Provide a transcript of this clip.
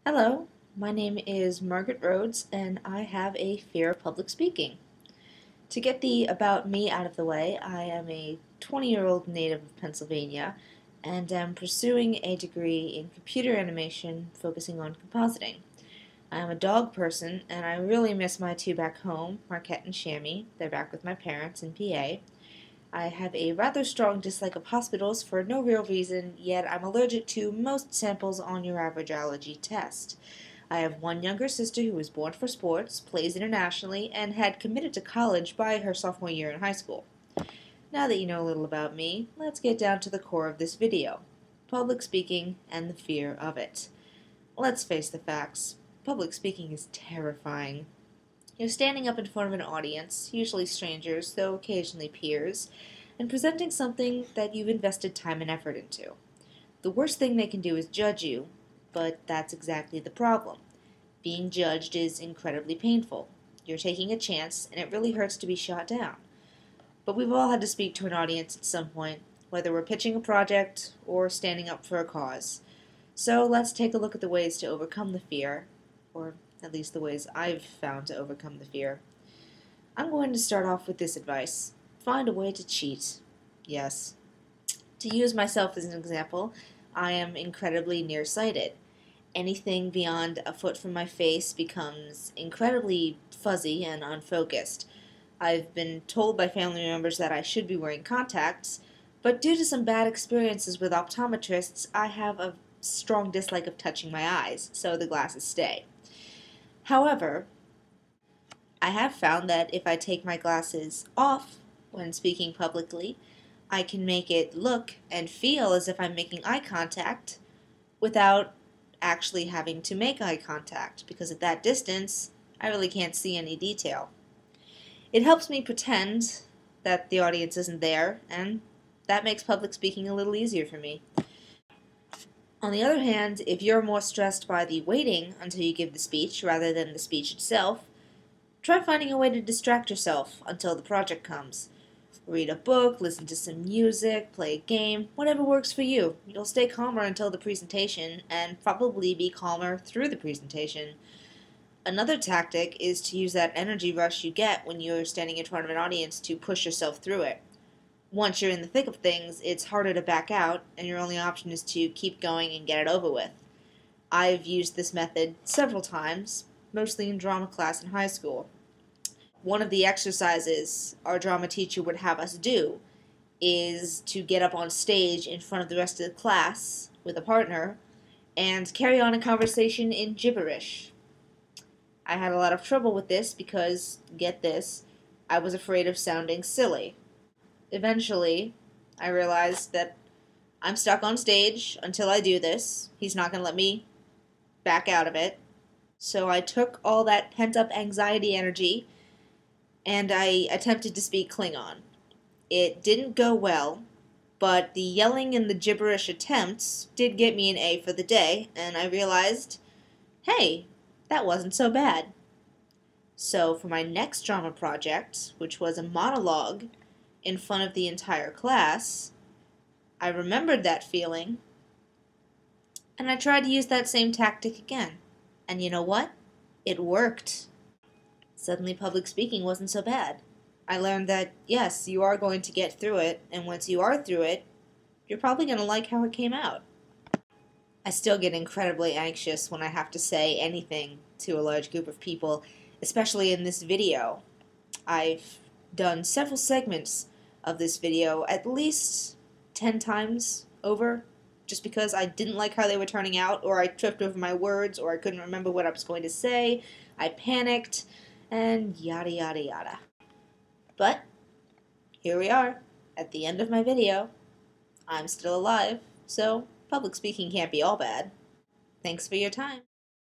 Hello, my name is Margaret Rhodes, and I have a fear of public speaking. To get the about me out of the way, I am a 20-year-old native of Pennsylvania and am pursuing a degree in computer animation focusing on compositing. I am a dog person, and I really miss my two back home, Marquette and Shammy. They're back with my parents in PA. I have a rather strong dislike of hospitals for no real reason, yet I'm allergic to most samples on your average allergy test. I have one younger sister who was born for sports, plays internationally, and had committed to college by her sophomore year in high school. Now that you know a little about me, let's get down to the core of this video: public speaking and the fear of it. Let's face the facts. Public speaking is terrifying. You're standing up in front of an audience, usually strangers, though occasionally peers, and presenting something that you've invested time and effort into. The worst thing they can do is judge you, but that's exactly the problem. Being judged is incredibly painful. You're taking a chance, and it really hurts to be shot down. But we've all had to speak to an audience at some point, whether we're pitching a project or standing up for a cause. So let's take a look at the ways to overcome the fear, or at least the ways I've found to overcome the fear. I'm going to start off with this advice: find a way to cheat. Yes. To use myself as an example, I am incredibly nearsighted. Anything beyond a foot from my face becomes incredibly fuzzy and unfocused. I've been told by family members that I should be wearing contacts, but due to some bad experiences with optometrists, I have a strong dislike of touching my eyes, so the glasses stay. However, I have found that if I take my glasses off when speaking publicly, I can make it look and feel as if I'm making eye contact without actually having to make eye contact, because at that distance, I really can't see any detail. It helps me pretend that the audience isn't there, and that makes public speaking a little easier for me. On the other hand, if you're more stressed by the waiting until you give the speech rather than the speech itself, try finding a way to distract yourself until the project comes. Read a book, listen to some music, play a game, whatever works for you. You'll stay calmer until the presentation, and probably be calmer through the presentation. Another tactic is to use that energy rush you get when you're standing in front of an audience to push yourself through it. Once you're in the thick of things, it's harder to back out, and your only option is to keep going and get it over with. I've used this method several times, mostly in drama class in high school. One of the exercises our drama teacher would have us do is to get up on stage in front of the rest of the class with a partner and carry on a conversation in gibberish. I had a lot of trouble with this because, get this, I was afraid of sounding silly. Eventually, I realized that I'm stuck on stage until I do this. He's not going to let me back out of it. So I took all that pent-up anxiety energy and I attempted to speak Klingon. It didn't go well, but the yelling and the gibberish attempts did get me an A for the day, and I realized, hey, that wasn't so bad. So for my next drama project, which was a monologue in front of the entire class, I remembered that feeling, and I tried to use that same tactic again. And you know what? It worked. Suddenly public speaking wasn't so bad. I learned that, yes, you are going to get through it, and once you are through it, you're probably going to like how it came out. I still get incredibly anxious when I have to say anything to a large group of people, especially in this video. I've done several segments of this video at least 10 times over, just because I didn't like how they were turning out, or I tripped over my words, or I couldn't remember what I was going to say, I panicked, and yada yada yada. But here we are, at the end of my video. I'm still alive, so public speaking can't be all bad. Thanks for your time.